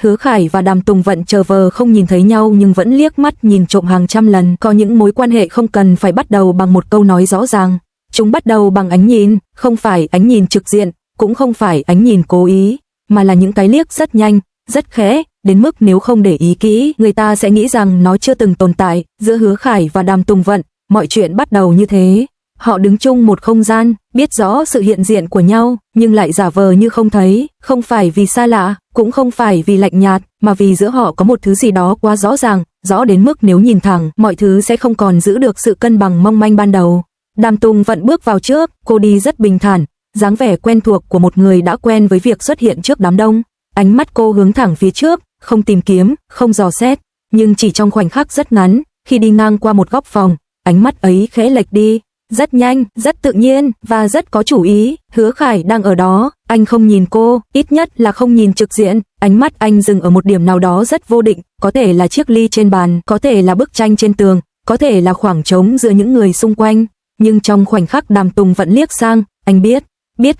Hứa Khải và Đàm Tùng Vận chờ vờ không nhìn thấy nhau nhưng vẫn liếc mắt nhìn trộm hàng trăm lần. Có những mối quan hệ không cần phải bắt đầu bằng một câu nói rõ ràng. Chúng bắt đầu bằng ánh nhìn, không phải ánh nhìn trực diện, cũng không phải ánh nhìn cố ý, mà là những cái liếc rất nhanh, rất khẽ, đến mức nếu không để ý kỹ, người ta sẽ nghĩ rằng nó chưa từng tồn tại. Giữa Hứa Khải và Đàm Tùng Vận, mọi chuyện bắt đầu như thế. Họ đứng chung một không gian, biết rõ sự hiện diện của nhau, nhưng lại giả vờ như không thấy, không phải vì xa lạ, cũng không phải vì lạnh nhạt, mà vì giữa họ có một thứ gì đó quá rõ ràng, rõ đến mức nếu nhìn thẳng, mọi thứ sẽ không còn giữ được sự cân bằng mong manh ban đầu. Đàm Tùng Vận bước vào trước, cô đi rất bình thản, dáng vẻ quen thuộc của một người đã quen với việc xuất hiện trước đám đông. Ánh mắt cô hướng thẳng phía trước, không tìm kiếm, không dò xét, nhưng chỉ trong khoảnh khắc rất ngắn, khi đi ngang qua một góc phòng, ánh mắt ấy khẽ lệch đi, rất nhanh, rất tự nhiên và rất có chủ ý. Hứa Khải đang ở đó, anh không nhìn cô, ít nhất là không nhìn trực diện, ánh mắt anh dừng ở một điểm nào đó rất vô định, có thể là chiếc ly trên bàn, có thể là bức tranh trên tường, có thể là khoảng trống giữa những người xung quanh. Nhưng trong khoảnh khắc Đàm Tùng Vận liếc sang, anh biết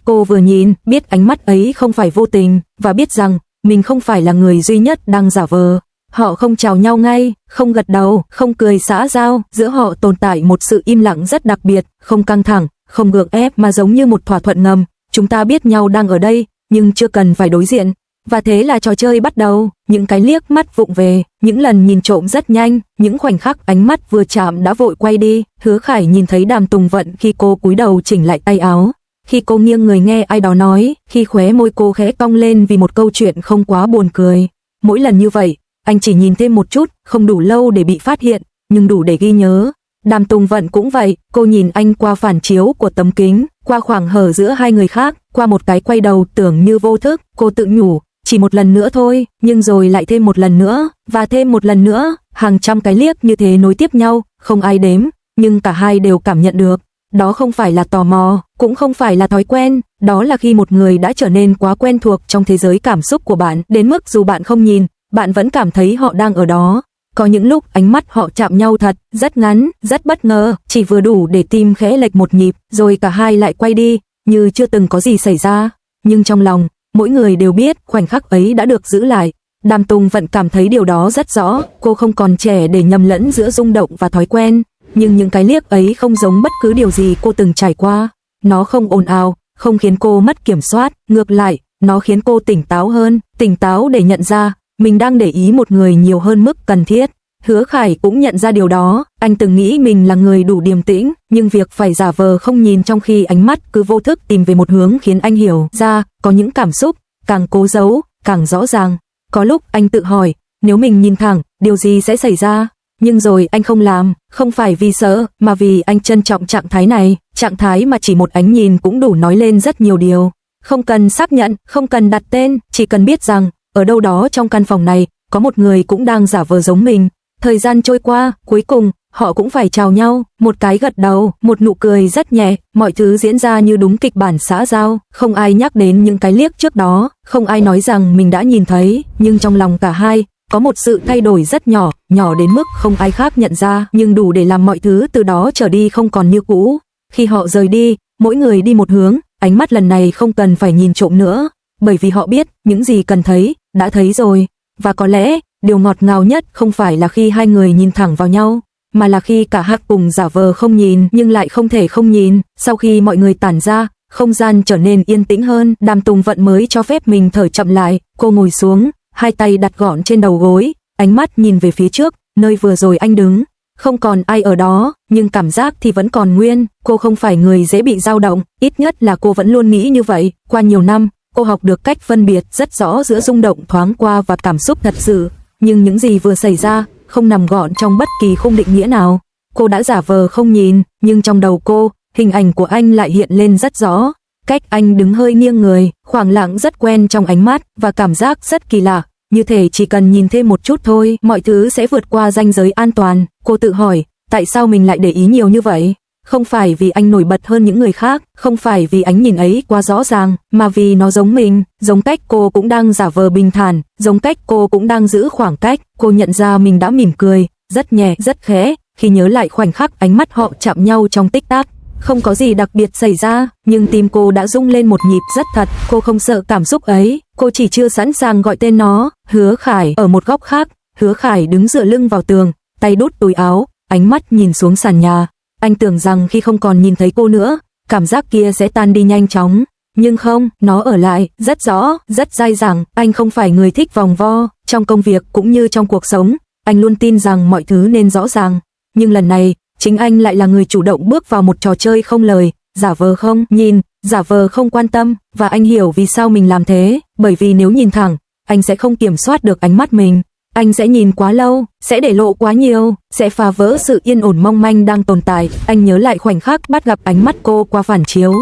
cô vừa nhìn, biết ánh mắt ấy không phải vô tình, và biết rằng mình không phải là người duy nhất đang giả vờ. Họ không chào nhau ngay, không gật đầu, không cười xã giao, giữa họ tồn tại một sự im lặng rất đặc biệt, không căng thẳng, không gượng ép mà giống như một thỏa thuận ngầm. Chúng ta biết nhau đang ở đây, nhưng chưa cần phải đối diện. Và thế là trò chơi bắt đầu, những cái liếc mắt vụng về, những lần nhìn trộm rất nhanh, những khoảnh khắc ánh mắt vừa chạm đã vội quay đi. Hứa Khải nhìn thấy Đàm Tùng Vận khi cô cúi đầu chỉnh lại tay áo, khi cô nghiêng người nghe ai đó nói, khi khóe môi cô khẽ cong lên vì một câu chuyện không quá buồn cười. Mỗi lần như vậy, anh chỉ nhìn thêm một chút, không đủ lâu để bị phát hiện, nhưng đủ để ghi nhớ. Đàm Tùng Vận cũng vậy, cô nhìn anh qua phản chiếu của tấm kính, qua khoảng hở giữa hai người khác, qua một cái quay đầu tưởng như vô thức, cô tự nhủ, chỉ một lần nữa thôi, nhưng rồi lại thêm một lần nữa, và thêm một lần nữa, hàng trăm cái liếc như thế nối tiếp nhau, không ai đếm, nhưng cả hai đều cảm nhận được. Đó không phải là tò mò, cũng không phải là thói quen, đó là khi một người đã trở nên quá quen thuộc trong thế giới cảm xúc của bạn, đến mức dù bạn không nhìn, bạn vẫn cảm thấy họ đang ở đó. Có những lúc ánh mắt họ chạm nhau thật, rất ngắn, rất bất ngờ, chỉ vừa đủ để tim khẽ lệch một nhịp, rồi cả hai lại quay đi, như chưa từng có gì xảy ra. Nhưng trong lòng, mỗi người đều biết khoảnh khắc ấy đã được giữ lại. Đàm Tùng Vận cảm thấy điều đó rất rõ, cô không còn trẻ để nhầm lẫn giữa rung động và thói quen. Nhưng những cái liếc ấy không giống bất cứ điều gì cô từng trải qua. Nó không ồn ào, không khiến cô mất kiểm soát, ngược lại, nó khiến cô tỉnh táo hơn, tỉnh táo để nhận ra mình đang để ý một người nhiều hơn mức cần thiết. Hứa Khải cũng nhận ra điều đó, anh từng nghĩ mình là người đủ điềm tĩnh, nhưng việc phải giả vờ không nhìn trong khi ánh mắt cứ vô thức tìm về một hướng khiến anh hiểu ra, có những cảm xúc, càng cố giấu, càng rõ ràng. Có lúc anh tự hỏi, nếu mình nhìn thẳng, điều gì sẽ xảy ra? Nhưng rồi anh không làm, không phải vì sợ, mà vì anh trân trọng trạng thái này, trạng thái mà chỉ một ánh nhìn cũng đủ nói lên rất nhiều điều. Không cần xác nhận, không cần đặt tên, chỉ cần biết rằng, ở đâu đó trong căn phòng này, có một người cũng đang giả vờ giống mình. Thời gian trôi qua, cuối cùng, họ cũng phải chào nhau, một cái gật đầu, một nụ cười rất nhẹ, mọi thứ diễn ra như đúng kịch bản xã giao, không ai nhắc đến những cái liếc trước đó, không ai nói rằng mình đã nhìn thấy, nhưng trong lòng cả hai, có một sự thay đổi rất nhỏ, nhỏ đến mức không ai khác nhận ra, nhưng đủ để làm mọi thứ từ đó trở đi không còn như cũ. Khi họ rời đi, mỗi người đi một hướng, ánh mắt lần này không cần phải nhìn trộm nữa, bởi vì họ biết, những gì cần thấy, đã thấy rồi. Và có lẽ, điều ngọt ngào nhất không phải là khi hai người nhìn thẳng vào nhau, mà là khi cả hai cùng giả vờ không nhìn nhưng lại không thể không nhìn. Sau khi mọi người tản ra, không gian trở nên yên tĩnh hơn, Đàm Tùng Vận mới cho phép mình thở chậm lại, cô ngồi xuống, hai tay đặt gọn trên đầu gối, ánh mắt nhìn về phía trước, nơi vừa rồi anh đứng. Không còn ai ở đó, nhưng cảm giác thì vẫn còn nguyên, cô không phải người dễ bị dao động, ít nhất là cô vẫn luôn nghĩ như vậy. Qua nhiều năm, cô học được cách phân biệt rất rõ giữa rung động thoáng qua và cảm xúc thật sự, nhưng những gì vừa xảy ra không nằm gọn trong bất kỳ khung định nghĩa nào. Cô đã giả vờ không nhìn, nhưng trong đầu cô, hình ảnh của anh lại hiện lên rất rõ. Cách anh đứng hơi nghiêng người, khoảng lặng rất quen trong ánh mắt và cảm giác rất kỳ lạ, như thể chỉ cần nhìn thêm một chút thôi, mọi thứ sẽ vượt qua ranh giới an toàn. Cô tự hỏi, tại sao mình lại để ý nhiều như vậy? Không phải vì anh nổi bật hơn những người khác, không phải vì ánh nhìn ấy quá rõ ràng, mà vì nó giống mình, giống cách cô cũng đang giả vờ bình thản, giống cách cô cũng đang giữ khoảng cách. Cô nhận ra mình đã mỉm cười, rất nhẹ, rất khẽ, khi nhớ lại khoảnh khắc ánh mắt họ chạm nhau trong tích tắc. không có gì đặc biệt xảy ra, nhưng tim cô đã rung lên một nhịp rất thật, cô không sợ cảm xúc ấy, cô chỉ chưa sẵn sàng gọi tên nó. Hứa Khải ở một góc khác, Hứa Khải đứng dựa lưng vào tường, tay đút túi áo, ánh mắt nhìn xuống sàn nhà. Anh tưởng rằng khi không còn nhìn thấy cô nữa, cảm giác kia sẽ tan đi nhanh chóng. Nhưng không, nó ở lại, rất rõ, rất dai dẳng. Anh không phải người thích vòng vo, trong công việc cũng như trong cuộc sống, anh luôn tin rằng mọi thứ nên rõ ràng. Nhưng lần này, chính anh lại là người chủ động bước vào một trò chơi không lời, giả vờ không nhìn, giả vờ không quan tâm, và anh hiểu vì sao mình làm thế, bởi vì nếu nhìn thẳng, anh sẽ không kiểm soát được ánh mắt mình. Anh sẽ nhìn quá lâu, sẽ để lộ quá nhiều, sẽ phá vỡ sự yên ổn mong manh đang tồn tại. Anh nhớ lại khoảnh khắc bắt gặp ánh mắt cô qua phản chiếu.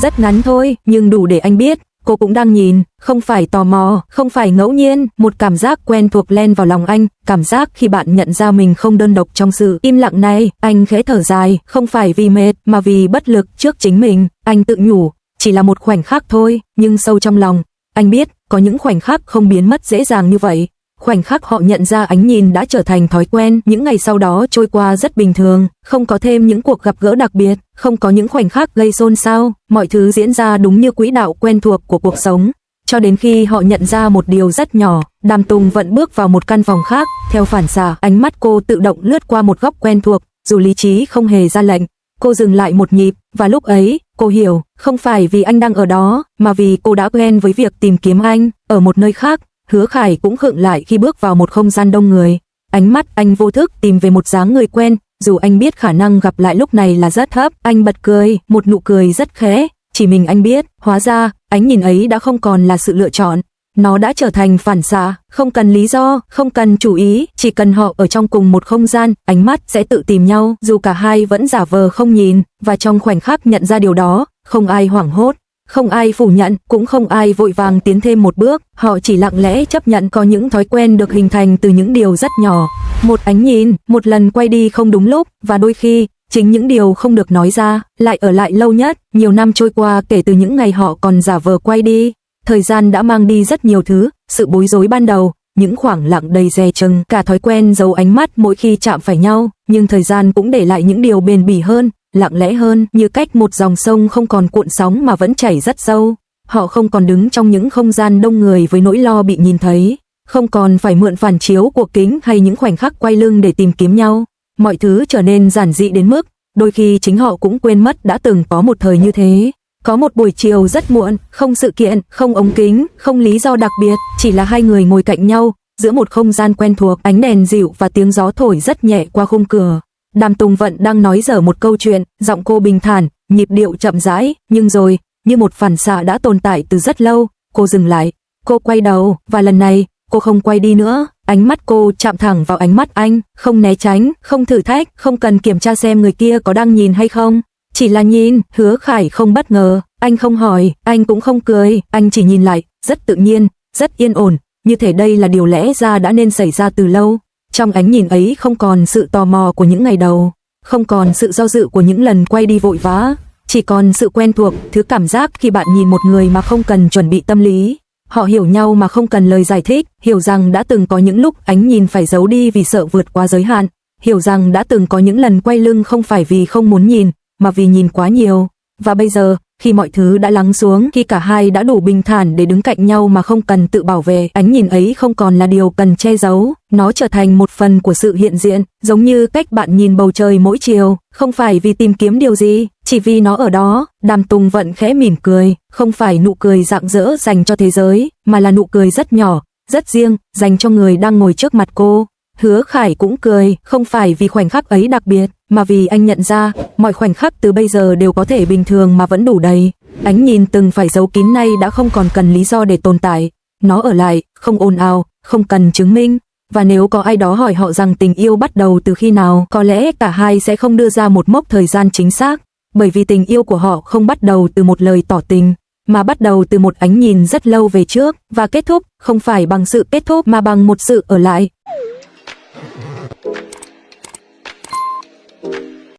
Rất ngắn thôi, nhưng đủ để anh biết, cô cũng đang nhìn, không phải tò mò, không phải ngẫu nhiên, một cảm giác quen thuộc len vào lòng anh, cảm giác khi bạn nhận ra mình không đơn độc trong sự im lặng này. Anh khẽ thở dài, không phải vì mệt, mà vì bất lực trước chính mình. Anh tự nhủ, chỉ là một khoảnh khắc thôi, nhưng sâu trong lòng, anh biết, có những khoảnh khắc không biến mất dễ dàng như vậy. Khoảnh khắc họ nhận ra ánh nhìn đã trở thành thói quen, những ngày sau đó trôi qua rất bình thường, không có thêm những cuộc gặp gỡ đặc biệt, không có những khoảnh khắc gây xôn xao, mọi thứ diễn ra đúng như quỹ đạo quen thuộc của cuộc sống. Cho đến khi họ nhận ra một điều rất nhỏ, Đàm Tùng vẫn bước vào một căn phòng khác, theo phản xạ, ánh mắt cô tự động lướt qua một góc quen thuộc, dù lý trí không hề ra lệnh. Cô dừng lại một nhịp, và lúc ấy, cô hiểu, không phải vì anh đang ở đó, mà vì cô đã quen với việc tìm kiếm anh, ở một nơi khác. Hứa Khải cũng khựng lại khi bước vào một không gian đông người. Ánh mắt anh vô thức tìm về một dáng người quen, dù anh biết khả năng gặp lại lúc này là rất thấp. Anh bật cười, một nụ cười rất khẽ, chỉ mình anh biết, hóa ra, ánh nhìn ấy đã không còn là sự lựa chọn. Nó đã trở thành phản xạ, không cần lý do, không cần chủ ý, chỉ cần họ ở trong cùng một không gian, ánh mắt sẽ tự tìm nhau, dù cả hai vẫn giả vờ không nhìn, và trong khoảnh khắc nhận ra điều đó, không ai hoảng hốt. Không ai phủ nhận, cũng không ai vội vàng tiến thêm một bước, họ chỉ lặng lẽ chấp nhận có những thói quen được hình thành từ những điều rất nhỏ. Một ánh nhìn, một lần quay đi không đúng lúc, và đôi khi, chính những điều không được nói ra, lại ở lại lâu nhất. Nhiều năm trôi qua kể từ những ngày họ còn giả vờ quay đi, thời gian đã mang đi rất nhiều thứ, sự bối rối ban đầu, những khoảng lặng đầy dè chừng, cả thói quen giấu ánh mắt mỗi khi chạm phải nhau, nhưng thời gian cũng để lại những điều bền bỉ hơn, lặng lẽ hơn, như cách một dòng sông không còn cuộn sóng mà vẫn chảy rất sâu. Họ không còn đứng trong những không gian đông người với nỗi lo bị nhìn thấy, không còn phải mượn phản chiếu của kính hay những khoảnh khắc quay lưng để tìm kiếm nhau. Mọi thứ trở nên giản dị đến mức, đôi khi chính họ cũng quên mất đã từng có một thời như thế. Có một buổi chiều rất muộn, không sự kiện, không ống kính, không lý do đặc biệt, chỉ là hai người ngồi cạnh nhau, giữa một không gian quen thuộc, ánh đèn dịu và tiếng gió thổi rất nhẹ qua khung cửa. Đàm Tùng Vận đang nói dở một câu chuyện, giọng cô bình thản, nhịp điệu chậm rãi, nhưng rồi, như một phản xạ đã tồn tại từ rất lâu, cô dừng lại. Cô quay đầu, và lần này, cô không quay đi nữa. Ánh mắt cô chạm thẳng vào ánh mắt anh, không né tránh, không thử thách, không cần kiểm tra xem người kia có đang nhìn hay không. Chỉ là nhìn. Hứa Khải không bất ngờ, anh không hỏi, anh cũng không cười, anh chỉ nhìn lại, rất tự nhiên, rất yên ổn, như thể đây là điều lẽ ra đã nên xảy ra từ lâu. Trong ánh nhìn ấy không còn sự tò mò của những ngày đầu, không còn sự do dự của những lần quay đi vội vã, chỉ còn sự quen thuộc, thứ cảm giác khi bạn nhìn một người mà không cần chuẩn bị tâm lý. Họ hiểu nhau mà không cần lời giải thích, hiểu rằng đã từng có những lúc ánh nhìn phải giấu đi vì sợ vượt qua giới hạn, hiểu rằng đã từng có những lần quay lưng không phải vì không muốn nhìn, mà vì nhìn quá nhiều. Và bây giờ, khi mọi thứ đã lắng xuống, khi cả hai đã đủ bình thản để đứng cạnh nhau mà không cần tự bảo vệ, ánh nhìn ấy không còn là điều cần che giấu, nó trở thành một phần của sự hiện diện, giống như cách bạn nhìn bầu trời mỗi chiều, không phải vì tìm kiếm điều gì, chỉ vì nó ở đó. Đàm Tùng Vận khẽ mỉm cười, không phải nụ cười rạng rỡ dành cho thế giới, mà là nụ cười rất nhỏ, rất riêng, dành cho người đang ngồi trước mặt cô. Hứa Khải cũng cười, không phải vì khoảnh khắc ấy đặc biệt, mà vì anh nhận ra, mọi khoảnh khắc từ bây giờ đều có thể bình thường mà vẫn đủ đầy. Ánh nhìn từng phải giấu kín nay đã không còn cần lý do để tồn tại. Nó ở lại, không ồn ào, không cần chứng minh. Và nếu có ai đó hỏi họ rằng tình yêu bắt đầu từ khi nào, có lẽ cả hai sẽ không đưa ra một mốc thời gian chính xác. Bởi vì tình yêu của họ không bắt đầu từ một lời tỏ tình, mà bắt đầu từ một ánh nhìn rất lâu về trước, và kết thúc, không phải bằng sự kết thúc mà bằng một sự ở lại.